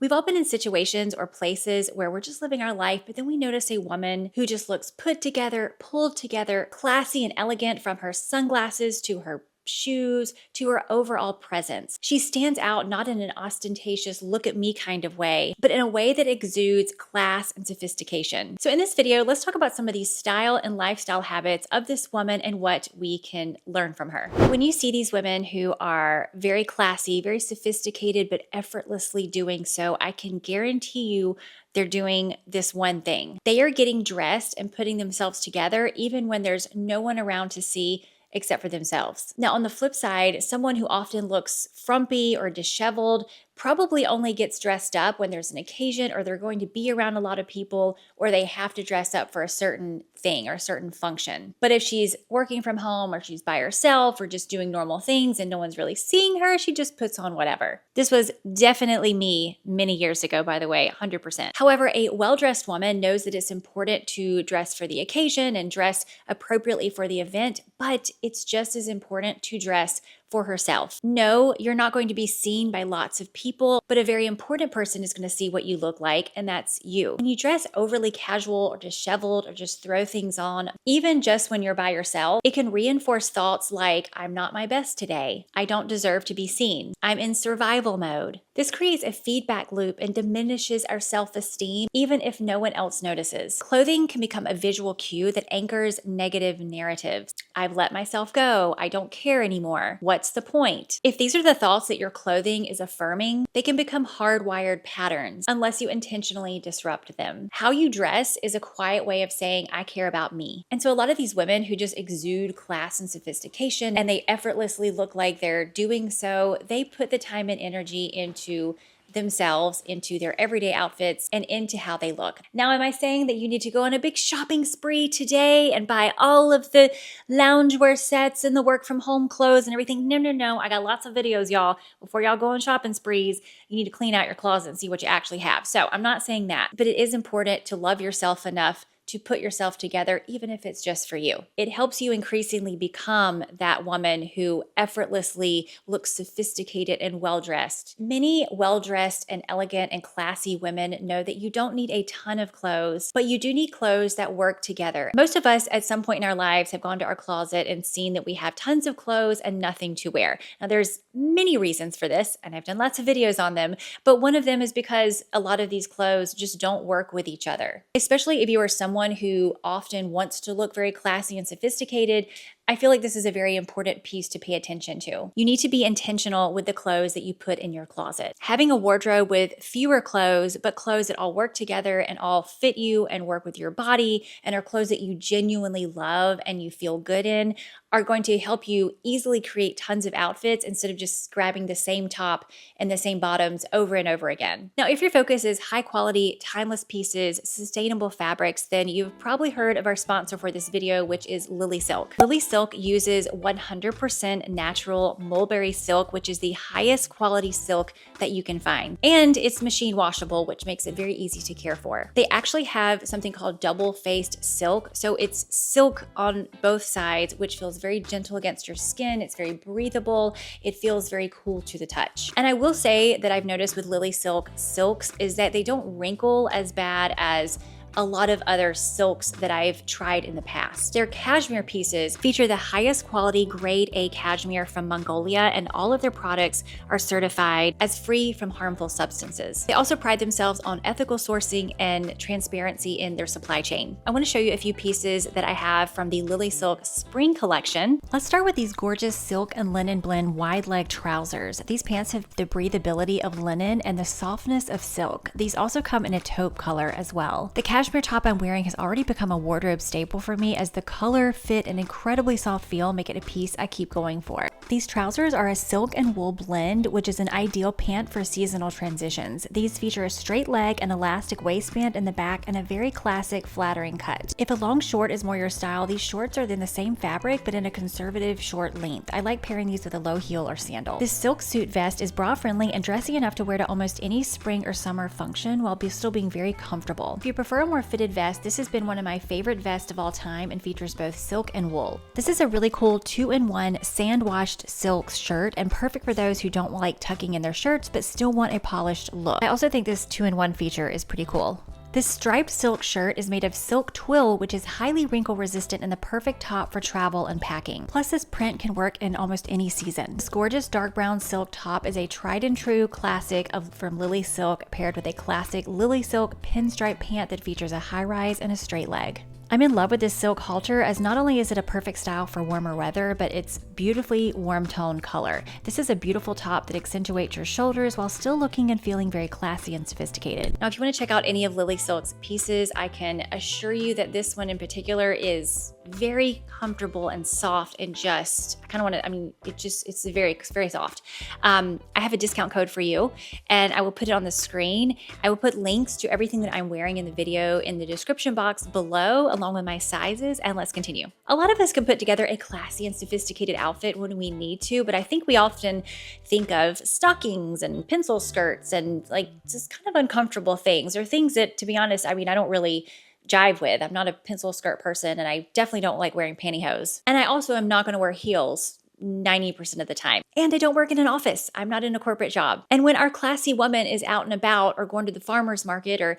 We've all been in situations or places where we're just living our life, but then we notice a woman who just looks put together, pulled together, classy and elegant from her sunglasses to her shoes to her overall presence. She stands out not in an ostentatious look at me kind of way, but in a way that exudes class and sophistication. So in this video, let's talk about some of these style and lifestyle habits of this woman and what we can learn from her. When you see these women who are very classy, very sophisticated, but effortlessly doing so, I can guarantee you they're doing this one thing. They are getting dressed and putting themselves together even when there's no one around to see except for themselves. Now, on the flip side, someone who often looks frumpy or disheveled probably only gets dressed up when there's an occasion or they're going to be around a lot of people or they have to dress up for a certain thing or a certain function. But if she's working from home or she's by herself or just doing normal things and no one's really seeing her, she just puts on whatever. This was definitely me many years ago, by the way, 100%. However, a well-dressed woman knows that it's important to dress for the occasion and dress appropriately for the event, but it's just as important to dress for herself. No, you're not going to be seen by lots of people, but a very important person is going to see what you look like, and that's you. When you dress overly casual or disheveled or just throw things on, even just when you're by yourself, it can reinforce thoughts like, I'm not my best today. I don't deserve to be seen. I'm in survival mode. This creates a feedback loop and diminishes our self-esteem, even if no one else notices. Clothing can become a visual cue that anchors negative narratives. I've let myself go. I don't care anymore. What's the point? If these are the thoughts that your clothing is affirming, they can become hardwired patterns unless you intentionally disrupt them. How you dress is a quiet way of saying, I care about me. And so a lot of these women who just exude class and sophistication and they effortlessly look like they're doing so, they put the time and energy into themselves, into their everyday outfits, and into how they look. Now, am I saying that you need to go on a big shopping spree today and buy all of the loungewear sets and the work from home clothes and everything? No. I got lots of videos, y'all. Before y'all go on shopping sprees, you need to clean out your closet and see what you actually have. So I'm not saying that, but it is important to love yourself enough to put yourself together, even if it's just for you. It helps you increasingly become that woman who effortlessly looks sophisticated and well-dressed. Many well-dressed and elegant and classy women know that you don't need a ton of clothes, but you do need clothes that work together. Most of us at some point in our lives have gone to our closet and seen that we have tons of clothes and nothing to wear. Now, there's many reasons for this, and I've done lots of videos on them, but one of them is because a lot of these clothes just don't work with each other. Especially if you are someone who often wants to look very classy and sophisticated, I feel like this is a very important piece to pay attention to. You need to be intentional with the clothes that you put in your closet. Having a wardrobe with fewer clothes, but clothes that all work together and all fit you and work with your body and are clothes that you genuinely love and you feel good in are going to help you easily create tons of outfits instead of just grabbing the same top and the same bottoms over and over again. Now, if your focus is high quality, timeless pieces, sustainable fabrics, then you've probably heard of our sponsor for this video, which is LILYSILK. LILYSILK uses 100% natural mulberry silk, which is the highest quality silk that you can find. And it's machine washable, which makes it very easy to care for. They actually have something called double-faced silk. So it's silk on both sides, which feels very gentle against your skin. It's very breathable. It feels very cool to the touch. And I will say that I've noticed with LILYSILK silks is that they don't wrinkle as bad as a lot of other silks that I've tried in the past. Their cashmere pieces feature the highest quality grade A cashmere from Mongolia, and all of their products are certified as free from harmful substances. They also pride themselves on ethical sourcing and transparency in their supply chain. I want to show you a few pieces that I have from the LILYSILK spring collection. Let's start with these gorgeous silk and linen blend wide leg trousers. These pants have the breathability of linen and the softness of silk. These also come in a taupe color as well. The cashmere top I'm wearing has already become a wardrobe staple for me, as the color, fit, and incredibly soft feel make it a piece I keep going for. These trousers are a silk and wool blend, which is an ideal pant for seasonal transitions. These feature a straight leg, an elastic waistband in the back, and a very classic flattering cut. If a long short is more your style, these shorts are then the same fabric but in a conservative short length. I like pairing these with a low heel or sandal. This silk suit vest is bra friendly and dressy enough to wear to almost any spring or summer function while still being very comfortable. If you prefer a more more fitted vest, this has been one of my favorite vests of all time and features both silk and wool. This is a really cool 2-in-1 sand-washed silk shirt and perfect for those who don't like tucking in their shirts but still want a polished look. I also think this 2-in-1 feature is pretty cool. This striped silk shirt is made of silk twill, which is highly wrinkle resistant and the perfect top for travel and packing. Plus, this print can work in almost any season. This gorgeous dark brown silk top is a tried and true classic from LILYSILK, paired with a classic LILYSILK pinstripe pant that features a high rise and a straight leg. I'm in love with this silk halter, as not only is it a perfect style for warmer weather, but it's beautifully warm tone color. This is a beautiful top that accentuates your shoulders while still looking and feeling very classy and sophisticated. Now, if you want to check out any of LILYSILK's pieces, I can assure you that this one in particular is very comfortable and soft and just, I kind of want to, I mean, it's very soft. I have a discount code for you and I will put it on the screen. I will put links to everything that I'm wearing in the video in the description box below, along with my sizes, and let's continue. A lot of us can put together a classy and sophisticated outfit when we need to, but I think we often think of stockings and pencil skirts and like just kind of uncomfortable things, or things that, to be honest, I mean, I don't really jive with. I'm not a pencil skirt person, and I definitely don't like wearing pantyhose. And I also am not going to wear heels 90% of the time. And I don't work in an office. I'm not in a corporate job. And when our classy woman is out and about or going to the farmer's market or,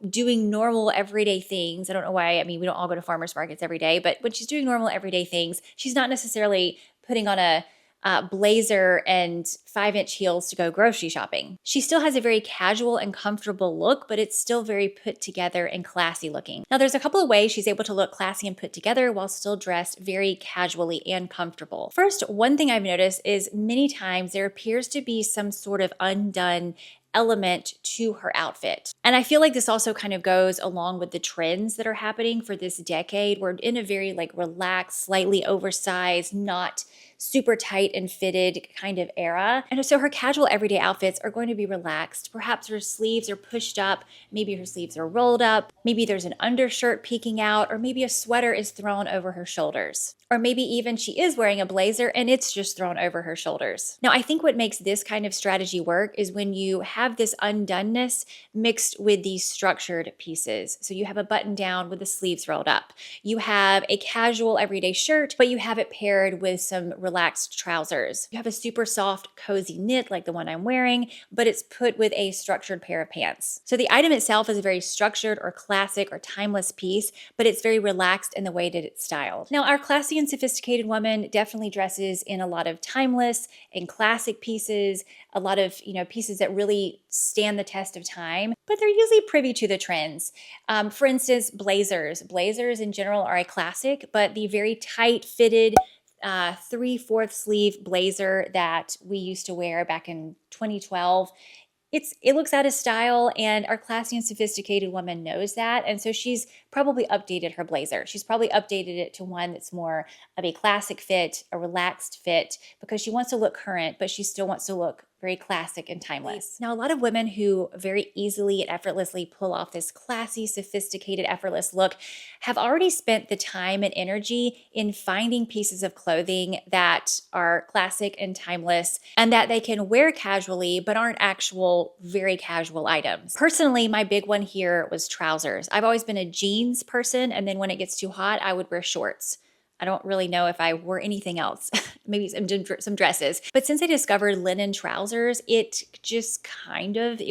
doing normal everyday things, I don't know why, I mean, we don't all go to farmer's markets every day, but when she's doing normal everyday things, she's not necessarily putting on a blazer and 5-inch heels to go grocery shopping. She still has a very casual and comfortable look, but it's still very put together and classy looking. Now, there's a couple of ways she's able to look classy and put together while still dressed very casually and comfortable. First, one thing I've noticed is many times there appears to be some sort of undone element to her outfit. And I feel like this also kind of goes along with the trends that are happening for this decade. We're in a very like relaxed, slightly oversized, not super tight and fitted kind of era. And so her casual everyday outfits are going to be relaxed. Perhaps her sleeves are pushed up, maybe her sleeves are rolled up, maybe there's an undershirt peeking out, or maybe a sweater is thrown over her shoulders. Or maybe even she is wearing a blazer and it's just thrown over her shoulders. Now, I think what makes this kind of strategy work is when you have this undoneness mixed with these structured pieces. So you have a button down with the sleeves rolled up. You have a casual everyday shirt, but you have it paired with some relaxed trousers. You have a super soft, cozy knit like the one I'm wearing, but it's put with a structured pair of pants. So the item itself is a very structured or classic or timeless piece, but it's very relaxed in the way that it's styled. Now, our classy and sophisticated woman definitely dresses in a lot of timeless and classic pieces, a lot of, pieces that really stand the test of time, but they're usually privy to the trends. For instance, blazers. Blazers in general are a classic, but the very tight fitted 3/4 sleeve blazer that we used to wear back in 2012, it looks out of style, and our classy and sophisticated woman knows that. And so she's probably updated her blazer. She's probably updated it to one that's more of a classic fit, a relaxed fit, because she wants to look current, but she still wants to look very classic and timeless. Now, a lot of women who very easily and effortlessly pull off this classy, sophisticated, effortless look have already spent the time and energy in finding pieces of clothing that are classic and timeless and that they can wear casually but aren't actual very casual items. Personally, my big one here was trousers. I've always been a jeans person, and then when it gets too hot, I would wear shorts. I don't really know if I wore anything else, maybe some dresses. But since I discovered linen trousers, it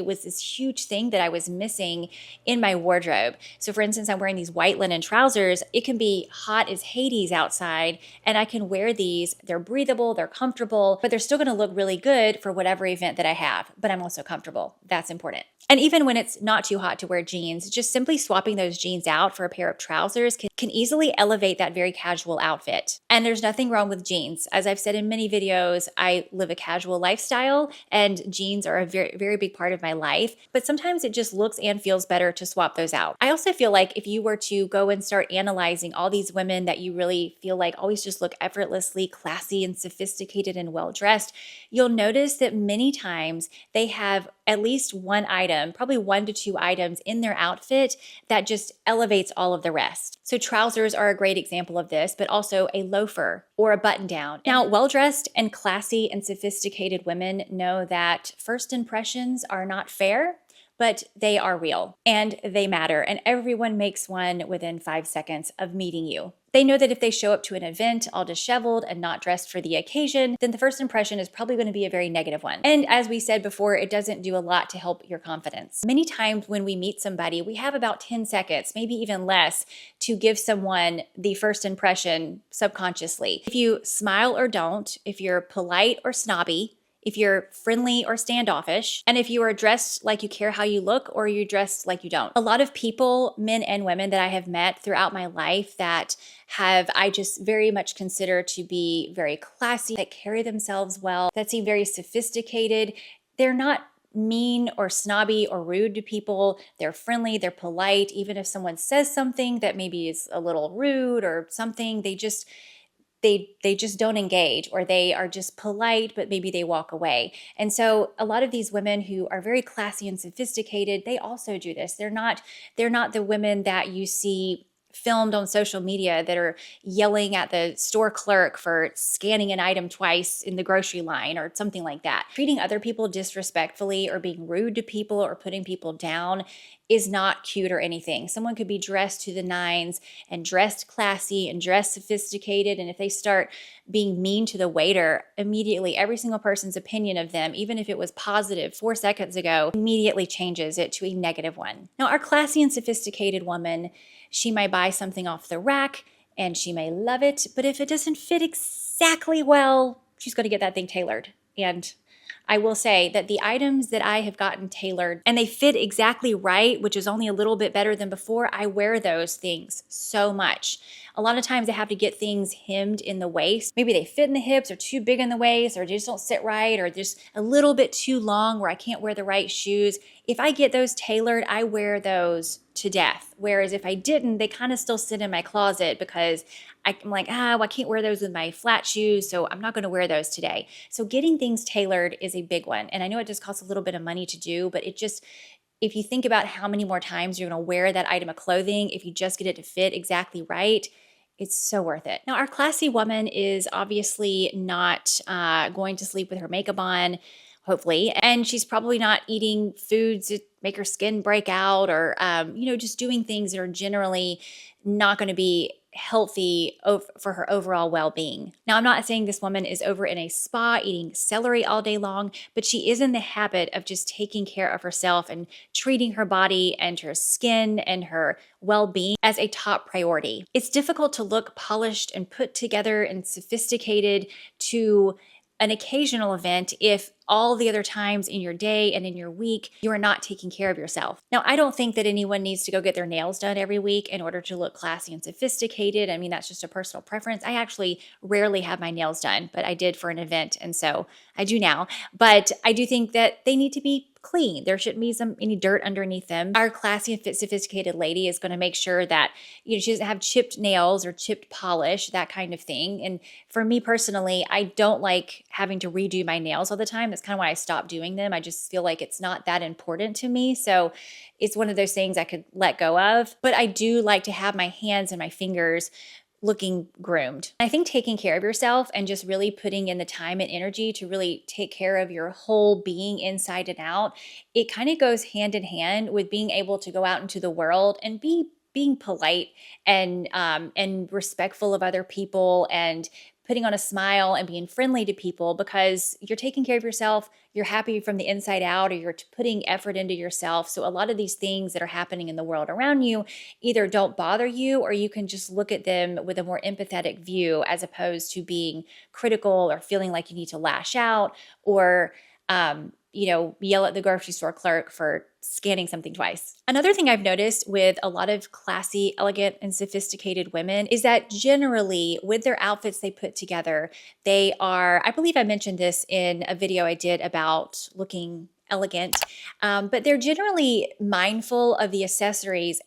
was this huge thing that I was missing in my wardrobe. So for instance, I'm wearing these white linen trousers. It can be hot as Hades outside, and I can wear these. They're breathable, they're comfortable, but they're still gonna look really good for whatever event that I have. But I'm also comfortable. That's important. And even when it's not too hot to wear jeans, just simply swapping those jeans out for a pair of trousers can easily elevate that very casual outfit. And there's nothing wrong with jeans. As I've said in many videos, I live a casual lifestyle, and jeans are a very, very big part of my life. But sometimes it just looks and feels better to swap those out. I also feel like if you were to go and start analyzing all these women that you really feel like always just look effortlessly classy and sophisticated and well-dressed, you'll notice that many times they have at least one item, probably 1 to 2 items in their outfit that just elevates all of the rest. So trousers are a great example of this, but also a loafer or a button down. Now, well-dressed and classy and sophisticated women know that first impressions are not fair, but they are real and they matter. And everyone makes one within 5 seconds of meeting you. They know that if they show up to an event all disheveled and not dressed for the occasion, then the first impression is probably going to be a very negative one. And as we said before, it doesn't do a lot to help your confidence. Many times when we meet somebody, we have about 10 seconds, maybe even less, to give someone the first impression subconsciously. If you smile or don't, if you're polite or snobby, if you're friendly or standoffish, and if you are dressed like you care how you look or you're dressed like you don't. A lot of people, men and women that I have met throughout my life that I just very much consider to be very classy, that carry themselves well, that seem very sophisticated. They're not mean or snobby or rude to people. They're friendly, they're polite. Even if someone says something that maybe is a little rude or something, they just don't engage, or they are just polite, but maybe they walk away. And so a lot of these women who are very classy and sophisticated, they also do this. They're not the women that you see filmed on social media that are yelling at the store clerk for scanning an item twice in the grocery line or something like that. Treating other people disrespectfully or being rude to people or putting people down is not cute or anything. Someone could be dressed to the nines and dressed classy and dressed sophisticated, and if they start being mean to the waiter, immediately every single person's opinion of them, even if it was positive 4 seconds ago, immediately changes it to a negative one. Now, our classy and sophisticated woman, she might buy something off the rack and she may love it, but if it doesn't fit exactly well, she's going to get that thing tailored. And I will say that the items that I have gotten tailored and they fit exactly right, which is only a little bit better than before, I wear those things so much. A lot of times I have to get things hemmed in the waist. Maybe they fit in the hips or too big in the waist, or just don't sit right, or just a little bit too long where I can't wear the right shoes. If I get those tailored, I wear those to death. Whereas if I didn't, they kind of still sit in my closet because I'm like, I can't wear those with my flat shoes, so I'm not going to wear those today. So getting things tailored is a big one. And I know it just costs a little bit of money to do, but if you think about how many more times you're going to wear that item of clothing, if you just get it to fit exactly right, it's so worth it. Now, our classy woman is obviously not going to sleep with her makeup on, hopefully, and she's probably not eating foods that make her skin break out, or just doing things that are generally not going to be healthy for her overall well-being. Now, I'm not saying this woman is over in a spa eating celery all day long, but she is in the habit of just taking care of herself and treating her body and her skin and her well-being as a top priority. It's difficult to look polished and put together and sophisticated to an occasional event if all the other times in your day and in your week, you are not taking care of yourself. Now, I don't think that anyone needs to go get their nails done every week in order to look classy and sophisticated. I mean, that's just a personal preference. I actually rarely have my nails done, but I did for an event, and so I do now. But I do think that they need to be clean. There shouldn't be any dirt underneath them. Our classy and sophisticated lady is going to make sure that she doesn't have chipped nails or chipped polish, that kind of thing. And for me personally, I don't like having to redo my nails all the time. That's kind of why I stopped doing them. I just feel like it's not that important to me. So it's one of those things I could let go of. But I do like to have my hands and my fingers looking groomed. I think taking care of yourself and just really putting in the time and energy to really take care of your whole being inside and out, it kind of goes hand in hand with being able to go out into the world and being polite and respectful of other people and putting on a smile and being friendly to people, because you're taking care of yourself, you're happy from the inside out, or you're putting effort into yourself. So a lot of these things that are happening in the world around you either don't bother you, or you can just look at them with a more empathetic view, as opposed to being critical or feeling like you need to lash out or yell at the grocery store clerk for scanning something twice. Another thing I've noticed with a lot of classy, elegant, and sophisticated women is that generally with their outfits they put together, they are, I believe I mentioned this in a video I did about looking elegant, but they're generally mindful of the accessories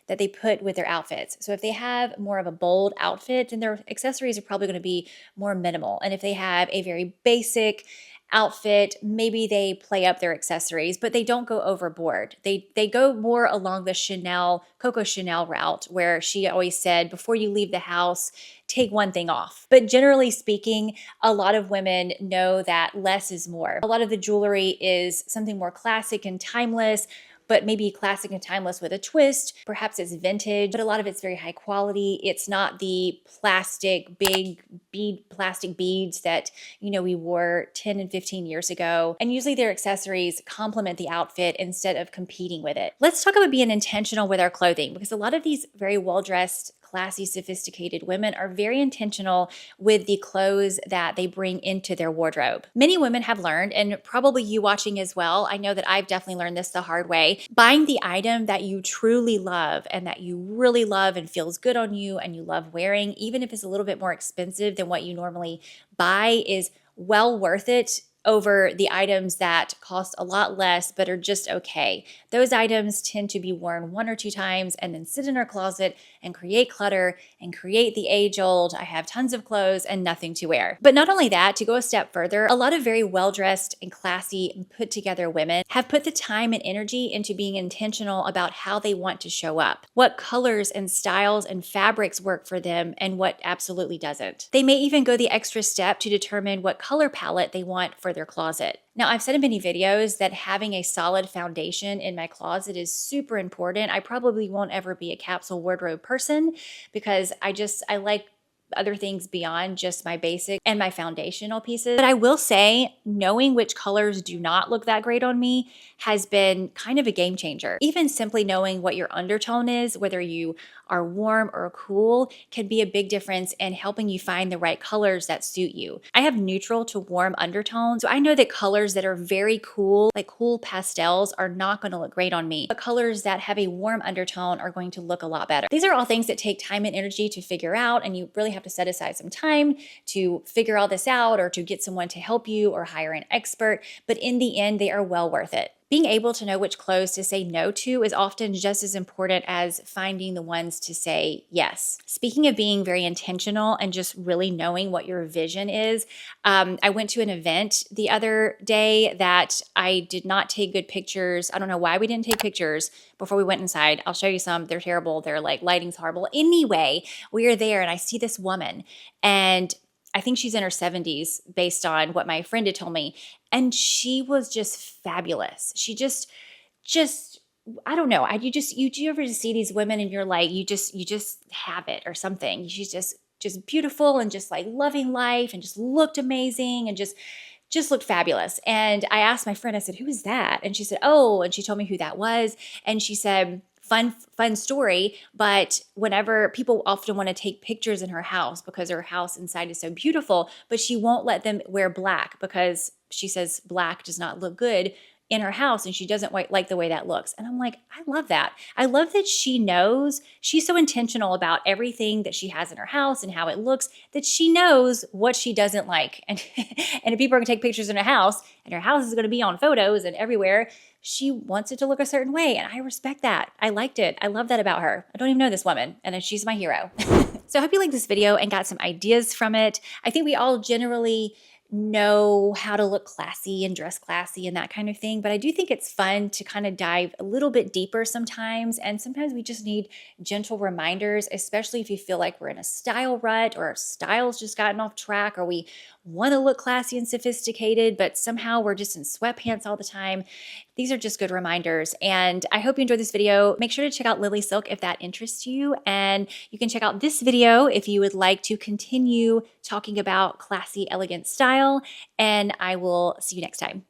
that they put with their outfits. So if they have more of a bold outfit, then their accessories are probably going to be more minimal. And if they have a very basic outfit, maybe they play up their accessories, but they don't go overboard. They go more along the Coco Chanel route, where she always said, before you leave the house, take one thing off. But generally speaking, a lot of women know that less is more. A lot of the jewelry is something more classic and timeless, but maybe classic and timeless with a twist. Perhaps it's vintage, but a lot of it's very high quality. It's not the big plastic beads that, we wore 10 and 15 years ago. And usually their accessories complement the outfit instead of competing with it. Let's talk about being intentional with our clothing, because a lot of these very well-dressed, classy, sophisticated women are very intentional with the clothes that they bring into their wardrobe. Many women have learned, and probably you watching as well, I know that I've definitely learned this the hard way, buying the item that you truly love and that you really love and feels good on you and you love wearing, even if it's a little bit more expensive than what you normally buy, is well worth it over the items that cost a lot less but are just okay. Those items tend to be worn 1 or 2 times and then sit in our closet and create clutter and create the age-old, I have tons of clothes and nothing to wear. But not only that, to go a step further, a lot of very well-dressed and classy and put-together women have put the time and energy into being intentional about how they want to show up, what colors and styles and fabrics work for them and what absolutely doesn't. They may even go the extra step to determine what color palette they want for their closet. Now, I've said in many videos that having a solid foundation in my closet is super important. I probably won't ever be a capsule wardrobe person because I like other things beyond just my basic and my foundational pieces. But I will say, knowing which colors do not look that great on me has been kind of a game changer. Even simply knowing what your undertone is, whether you are warm or cool, can be a big difference in helping you find the right colors that suit you. I have neutral to warm undertones, so I know that colors that are very cool, like cool pastels, are not going to look great on me, but colors that have a warm undertone are going to look a lot better. These are all things that take time and energy to figure out, and you really have to set aside some time to figure all this out or to get someone to help you or hire an expert, but in the end, they are well worth it. Being able to know which clothes to say no to is often just as important as finding the ones to say yes. Speaking of being very intentional and just really knowing what your vision is, I went to an event the other day that I did not take good pictures. I don't know why we didn't take pictures before we went inside. I'll show you some. They're terrible. They're like, lighting's horrible. Anyway, we are there and I see this woman, and I think she's in her 70s based on what my friend had told me. And she was just fabulous. She just, I don't know. You do you ever just see these women and you're like, you just have it or something. She's just beautiful and just like loving life and just looked amazing and just looked fabulous. And I asked my friend, I said, who is that? And she said, oh, and she told me who that was. And she said, fun story, but whenever people often want to take pictures in her house because her house inside is so beautiful, but she won't let them wear black because she says black does not look good in her house and she doesn't like the way that looks. And I'm like, I love that. I love that she knows, she's so intentional about everything that she has in her house and how it looks, that she knows what she doesn't like. And if people are gonna take pictures in her house and her house is gonna be on photos and everywhere, she wants it to look a certain way. And I respect that. I liked it. I love that about her. I don't even know this woman, and she's my hero. So I hope you liked this video and got some ideas from it. I think we all generally know how to look classy and dress classy and that kind of thing. But I do think it's fun to kind of dive a little bit deeper sometimes. And sometimes we just need gentle reminders, especially if you feel like we're in a style rut or our style's just gotten off track, or we want to look classy and sophisticated, but somehow we're just in sweatpants all the time. These are just good reminders. And I hope you enjoyed this video. Make sure to check out LILYSILK if that interests you. And you can check out this video if you would like to continue talking about classy, elegant style. And I will see you next time.